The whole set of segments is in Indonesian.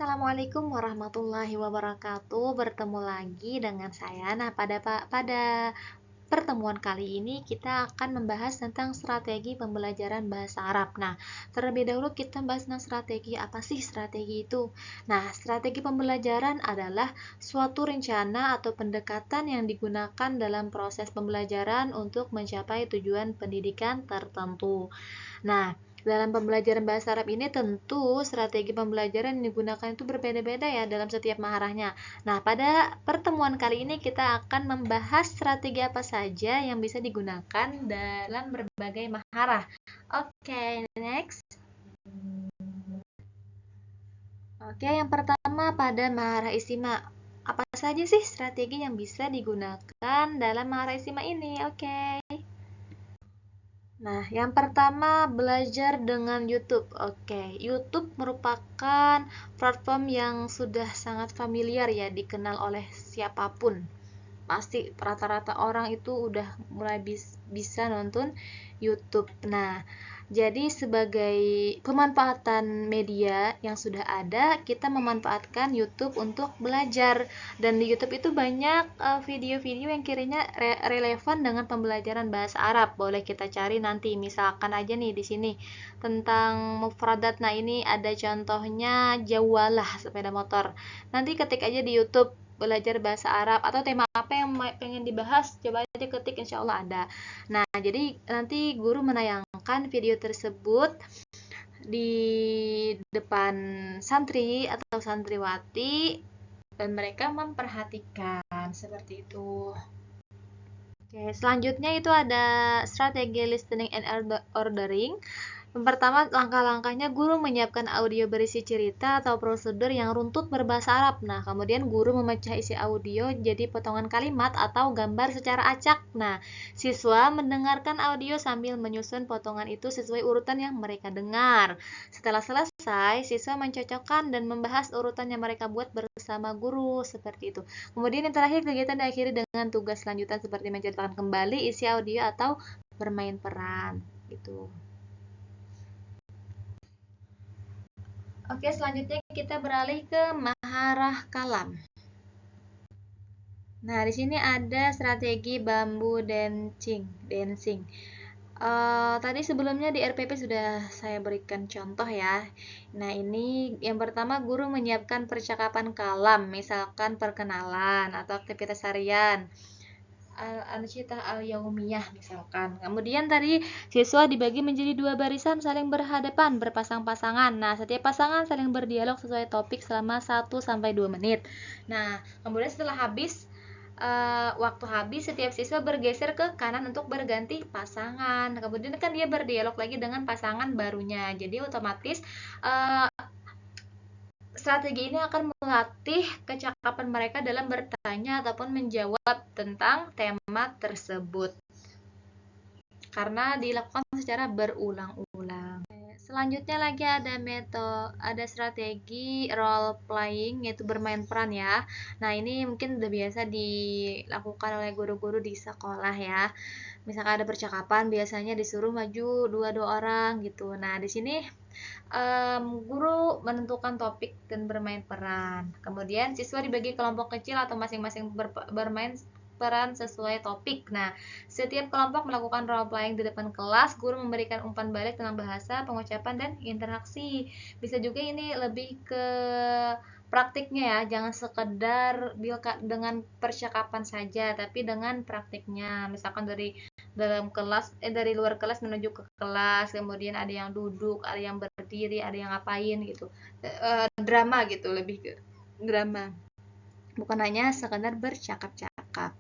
Assalamualaikum warahmatullahi wabarakatuh. Bertemu lagi dengan saya. Nah, pada pertemuan kali ini kita akan membahas tentang strategi pembelajaran bahasa Arab. Nah, terlebih dahulu kita bahas tentang strategi. Apa sih strategi itu? Nah, strategi pembelajaran adalah suatu rencana atau pendekatan yang digunakan dalam proses pembelajaran untuk mencapai tujuan pendidikan tertentu. Nah, dalam pembelajaran bahasa Arab ini tentu strategi pembelajaran yang digunakan itu berbeda-beda ya dalam setiap maharahnya. Nah, pada pertemuan kali ini kita akan membahas strategi apa saja yang bisa digunakan dalam berbagai maharah. Oke, next. Oke, yang pertama pada maharah istima. Apa saja sih strategi yang bisa digunakan dalam maharah istima ini? Oke. Nah, yang pertama belajar dengan YouTube. Oke, YouTube merupakan platform yang sudah sangat familiar ya, dikenal oleh siapapun. Pasti rata-rata orang itu udah mulai bisa nonton YouTube. Nah, jadi sebagai pemanfaatan media yang sudah ada, kita memanfaatkan YouTube untuk belajar. Dan di YouTube itu banyak video-video yang kiranya relevan dengan pembelajaran bahasa Arab. Boleh kita cari nanti, misalkan aja nih di sini tentang mufradat. Nah, ini ada contohnya jawalah sepeda motor. Nanti ketik aja di YouTube belajar bahasa Arab atau tema apa yang pengen dibahas, coba aja ketik, insya Allah ada. Nah, jadi nanti guru menayangkan video tersebut di depan santri atau santriwati dan mereka memperhatikan seperti itu. Oke, selanjutnya itu ada strategi listening and ordering. Yang pertama, langkah-langkahnya guru menyiapkan audio berisi cerita atau prosedur yang runtut berbahasa Arab. Nah, kemudian guru memecah isi audio jadi potongan kalimat atau gambar secara acak. Nah, siswa mendengarkan audio sambil menyusun potongan itu sesuai urutan yang mereka dengar. Setelah selesai, siswa mencocokkan dan membahas urutan yang mereka buat bersama guru, seperti itu. Kemudian yang terakhir, kegiatan diakhiri dengan tugas lanjutan seperti menceritakan kembali isi audio atau bermain peran, gitu. Oke, selanjutnya kita beralih ke maharah kalam. Nah, di sini ada strategi bambu dancing. Tadi sebelumnya di RPP sudah saya berikan contoh ya. Nah, ini yang pertama guru menyiapkan percakapan kalam, misalkan perkenalan atau aktivitas harian. Al-Ansyitah al-Yaumiyah misalkan. Kemudian tadi siswa dibagi menjadi dua barisan saling berhadapan, berpasang-pasangan. Nah, setiap pasangan saling berdialog sesuai topik selama 1-2 menit. Nah, kemudian setelah waktu habis, setiap siswa bergeser ke kanan untuk berganti pasangan. Kemudian kan dia berdialog lagi dengan pasangan barunya. Jadi otomatis strategi ini akan melatih kecakapan mereka dalam bertanya ataupun menjawab tentang tema tersebut karena dilakukan secara berulang-ulang. Selanjutnya lagi ada strategi role playing, yaitu bermain peran ya. Nah, ini mungkin udah biasa dilakukan oleh guru-guru di sekolah ya. Misalkan ada percakapan, biasanya disuruh maju dua orang gitu. Nah, di sini guru menentukan topik dan bermain peran. Kemudian siswa dibagi kelompok kecil atau masing-masing bermain peran sesuai topik. Nah, setiap kelompok melakukan role playing di depan kelas, guru memberikan umpan balik tentang bahasa, pengucapan, dan interaksi. Bisa juga ini lebih ke praktiknya ya, jangan sekedar dengan percakapan saja, tapi dengan praktiknya. Misalkan dari luar kelas menuju ke kelas, kemudian ada yang duduk, ada yang berdiri, ada yang ngapain gitu. Drama gitu, lebih ke drama. Bukan hanya sekedar bercakap-cakap.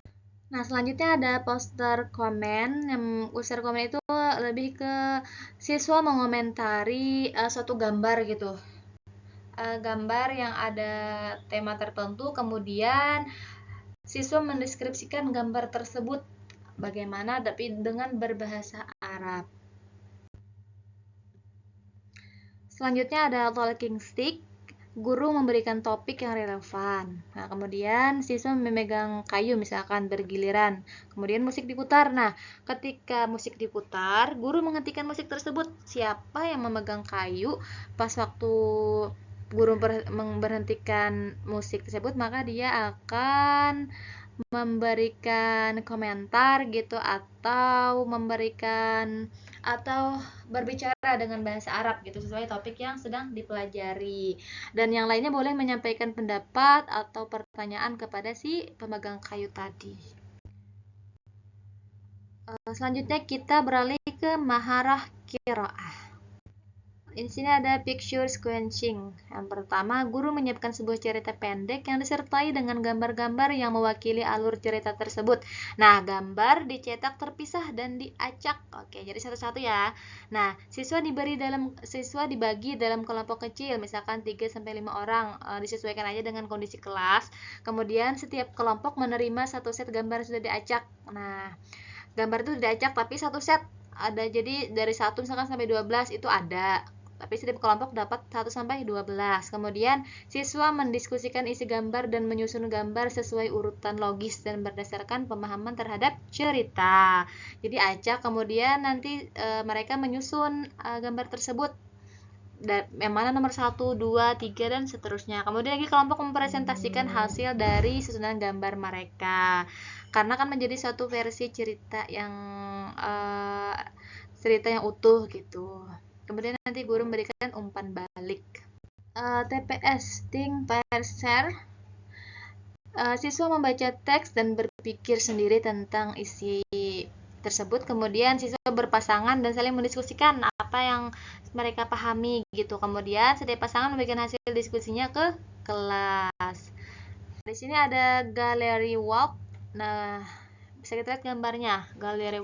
Nah, selanjutnya ada poster komen. Yang poster komen itu lebih ke siswa mengomentari suatu gambar gitu. Gambar yang ada tema tertentu, kemudian siswa mendeskripsikan gambar tersebut bagaimana tapi dengan berbahasa Arab. Selanjutnya ada talking stick. Guru memberikan topik yang relevan. Nah, kemudian siswa memegang kayu misalkan bergiliran. Kemudian musik diputar. Nah, ketika musik diputar, guru menghentikan musik tersebut. Siapa yang memegang kayu pas waktu guru memberhentikan musik tersebut, maka dia akan memberikan komentar gitu, atau berbicara dengan bahasa Arab gitu sesuai topik yang sedang dipelajari. Dan yang lainnya boleh menyampaikan pendapat atau pertanyaan kepada si pemegang kayu tadi. Selanjutnya kita beralih ke maharah qiraah. Di sini ada picture sequencing. Yang pertama, guru menyiapkan sebuah cerita pendek yang disertai dengan gambar-gambar yang mewakili alur cerita tersebut. Nah, gambar dicetak terpisah dan diacak. Oke, jadi satu-satu ya. Nah, siswa dibagi dalam kelompok kecil, misalkan 3 sampai 5 orang, disesuaikan aja dengan kondisi kelas. Kemudian setiap kelompok menerima satu set gambar yang sudah diacak. Nah, gambar itu diacak tapi satu set ada, jadi dari 1 misalkan sampai 12 itu ada, tapi setiap kelompok dapat 1 sampai 12. Kemudian siswa mendiskusikan isi gambar dan menyusun gambar sesuai urutan logis dan berdasarkan pemahaman terhadap cerita. Jadi acak, kemudian nanti mereka menyusun gambar tersebut, yang mana nomor 1, 2, 3 dan seterusnya. Kemudian lagi kelompok mempresentasikan hasil dari susunan gambar mereka, karena kan menjadi suatu versi cerita yang utuh gitu. Kemudian nanti guru memberikan umpan balik. TPS, think, pair, share. Siswa membaca teks dan berpikir sendiri tentang isi tersebut. Kemudian siswa berpasangan dan saling mendiskusikan apa yang mereka pahami gitu. Kemudian setiap pasangan memberikan hasil diskusinya ke kelas. Di sini ada gallery walk. Nah, bisa kita lihat gambarnya, gallery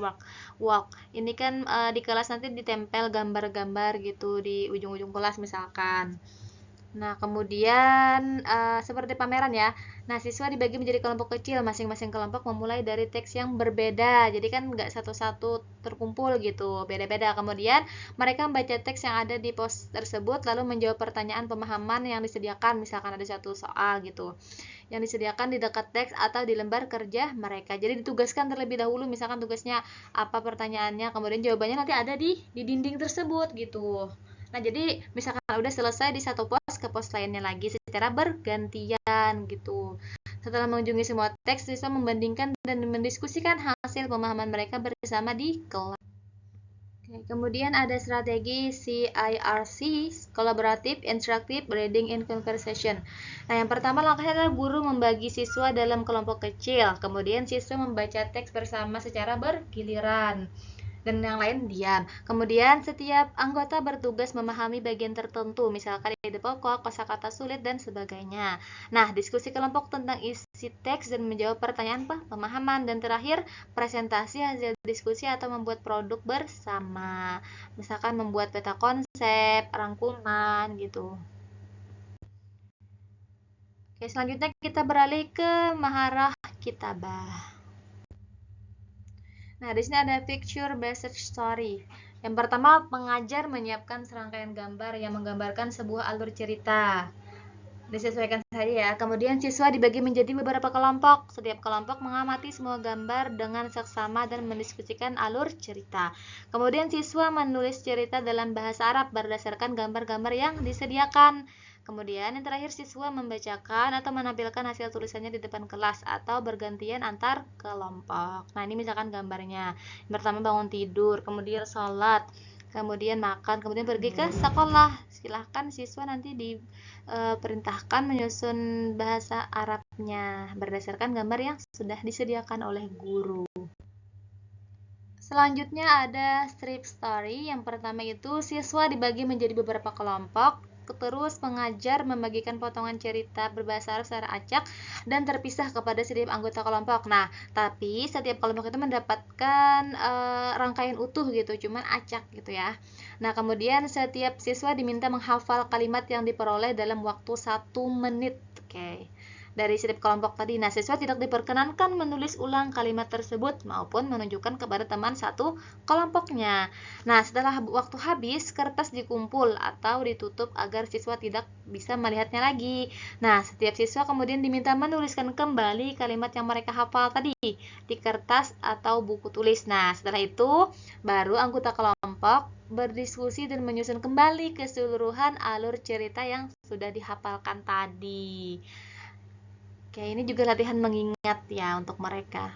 walk. Ini kan di kelas nanti ditempel gambar-gambar gitu di ujung-ujung kelas misalkan. Nah, kemudian seperti pameran ya. Nah, siswa dibagi menjadi kelompok kecil, masing-masing kelompok memulai dari teks yang berbeda. Jadi kan nggak satu-satu terkumpul gitu, beda-beda. Kemudian mereka membaca teks yang ada di pos tersebut, lalu menjawab pertanyaan pemahaman yang disediakan, misalkan ada satu soal gitu, yang disediakan di dekat teks atau di lembar kerja mereka. Jadi ditugaskan terlebih dahulu, misalkan tugasnya apa pertanyaannya, kemudian jawabannya nanti ada di dinding tersebut gitu. Nah, jadi misalkan udah selesai di satu pos ke pos lainnya lagi secara bergantian gitu. Setelah mengunjungi semua teks, siswa membandingkan dan mendiskusikan hasil pemahaman mereka bersama di kelas. Kemudian ada strategi CIRC, Collaborative Interactive Reading and Conversation. Nah, yang pertama langkahnya adalah guru membagi siswa dalam kelompok kecil. Kemudian siswa membaca teks bersama secara bergiliran, dan yang lain diam. Kemudian setiap anggota bertugas memahami bagian tertentu, misalkan ide pokok, kosakata sulit, dan sebagainya. Nah, diskusi kelompok tentang isi teks dan menjawab pertanyaan pemahaman. Dan terakhir, presentasi hasil diskusi atau membuat produk bersama. Misalkan membuat peta konsep, rangkuman, gitu. Oke, selanjutnya kita beralih ke maharah kitabah. Nah, di sini ada picture based story. Yang pertama, pengajar menyiapkan serangkaian gambar yang menggambarkan sebuah alur cerita. Disesuaikan saja ya. Kemudian siswa dibagi menjadi beberapa kelompok. Setiap kelompok mengamati semua gambar dengan seksama dan mendiskusikan alur cerita. Kemudian siswa menulis cerita dalam bahasa Arab berdasarkan gambar-gambar yang disediakan. Kemudian yang terakhir, siswa membacakan atau menampilkan hasil tulisannya di depan kelas atau bergantian antar kelompok. Nah, ini misalkan gambarnya. Yang pertama bangun tidur, kemudian sholat, kemudian makan, kemudian pergi ke sekolah. Silahkan siswa nanti diperintahkan menyusun bahasa Arabnya berdasarkan gambar yang sudah disediakan oleh guru. Selanjutnya ada strip story. Yang pertama itu siswa dibagi menjadi beberapa kelompok. Terus pengajar membagikan potongan cerita berbahasa Arab secara acak dan terpisah kepada setiap anggota kelompok. Nah, tapi setiap kelompok itu mendapatkan rangkaian utuh gitu, cuman acak gitu ya. Nah, kemudian setiap siswa diminta menghafal kalimat yang diperoleh dalam waktu 1 menit. Oke. Dari setiap kelompok tadi. Nah, siswa tidak diperkenankan menulis ulang kalimat tersebut maupun menunjukkan kepada teman satu kelompoknya. Nah, setelah waktu habis, kertas dikumpul atau ditutup agar siswa tidak bisa melihatnya lagi. Nah, setiap siswa kemudian diminta menuliskan kembali kalimat yang mereka hafal tadi di kertas atau buku tulis. Nah, setelah itu baru anggota kelompok berdiskusi dan menyusun kembali keseluruhan alur cerita yang sudah dihafalkan tadi. Oke, ini juga latihan mengingat ya untuk mereka.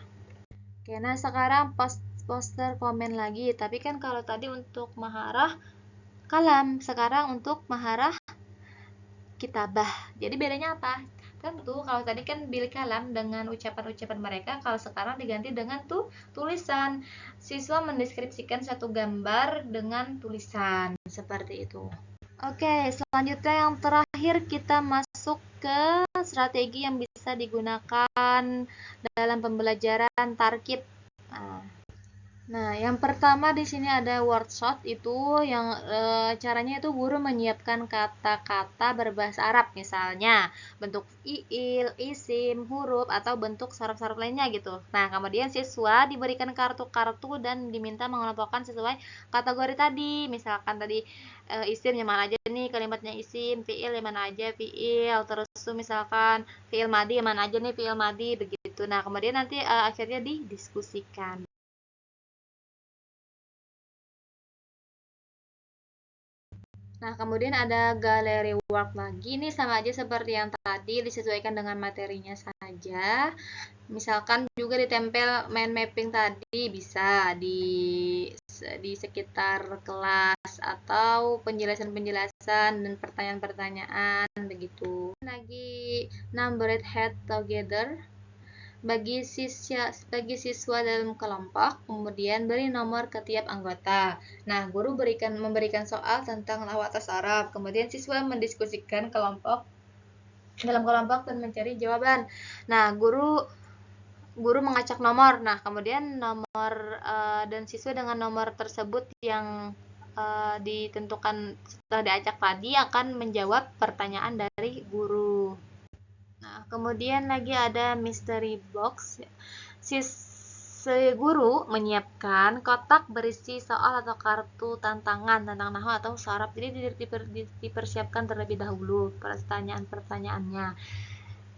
Oke, nah sekarang poster komen lagi. Tapi kan kalau tadi untuk maharah kalam, sekarang untuk maharah kitabah. Jadi bedanya apa? Tentu kalau tadi kan bil kalam dengan ucapan-ucapan mereka, kalau sekarang diganti dengan tulisan. Siswa mendeskripsikan satu gambar dengan tulisan seperti itu. Oke, selanjutnya yang terakhir kita masuk ke strategi yang bisa digunakan dalam pembelajaran tarkib. Nah, yang pertama di sini ada workshop, itu yang caranya itu guru menyiapkan kata-kata berbahasa Arab, misalnya bentuk fiil, isim, huruf, atau bentuk syarat-syarat lainnya gitu. Nah, kemudian siswa diberikan kartu-kartu dan diminta mengelompokkan sesuai kategori tadi. Misalkan tadi isim yang mana aja nih kalimatnya isim, fiil yang mana aja fiil, terus misalkan fiil madi yang mana aja nih fiil madi begitu. Nah, kemudian nanti akhirnya didiskusikan. Nah, kemudian ada galeri work lagi. Ini sama aja seperti yang tadi, disesuaikan dengan materinya saja. Misalkan juga ditempel mind mapping tadi, bisa di sekitar kelas atau penjelasan-penjelasan dan pertanyaan-pertanyaan begitu. Lagi numbered head together bagi siswa dalam kelompok, kemudian beri nomor ke tiap anggota. Nah, guru memberikan soal tentang nahwu atas Arab, kemudian siswa mendiskusikan dalam kelompok dan mencari jawaban. Nah, guru mengacak nomor. Nah, kemudian nomor dan siswa dengan nomor tersebut yang ditentukan setelah diacak tadi akan menjawab pertanyaan dari guru. Nah, kemudian lagi ada mystery box. Si guru menyiapkan kotak berisi soal atau kartu tantangan tentang nahwu atau saraf. Jadi dipersiapkan terlebih dahulu pertanyaan-pertanyaannya.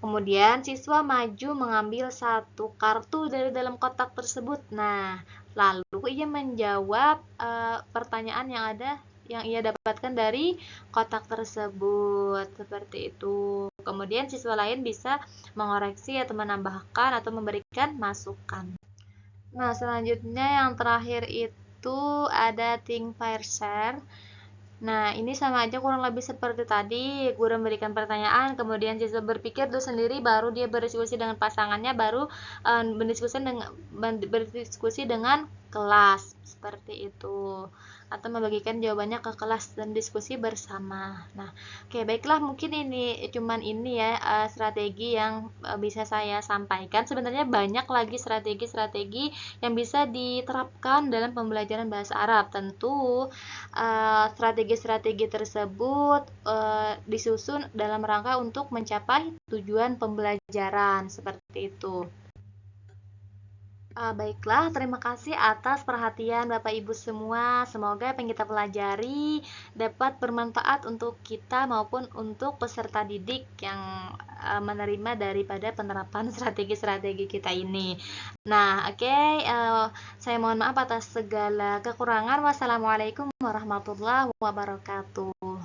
Kemudian siswa maju mengambil satu kartu dari dalam kotak tersebut. Nah, lalu ia menjawab pertanyaan yang ia dapatkan dari kotak tersebut, seperti itu. Kemudian siswa lain bisa mengoreksi atau menambahkan atau memberikan masukan. Nah, selanjutnya yang terakhir itu ada think, pair, share. Nah, ini sama aja kurang lebih seperti tadi, guru memberikan pertanyaan, kemudian siswa berpikir dulu sendiri, baru dia berdiskusi dengan pasangannya, baru berdiskusi dengan kelas, seperti itu. Atau membagikan jawabannya ke kelas dan diskusi bersama. Nah, oke, baiklah, mungkin cuman ini ya strategi yang bisa saya sampaikan. Sebenarnya banyak lagi strategi-strategi yang bisa diterapkan dalam pembelajaran bahasa Arab. Tentu strategi-strategi tersebut disusun dalam rangka untuk mencapai tujuan pembelajaran, seperti itu. Baiklah, terima kasih atas perhatian Bapak Ibu semua. Semoga apa yang kita pelajari dapat bermanfaat untuk kita maupun untuk peserta didik yang menerima daripada penerapan strategi-strategi kita ini. Nah, oke, saya mohon maaf atas segala kekurangan. Wassalamualaikum warahmatullahi wabarakatuh.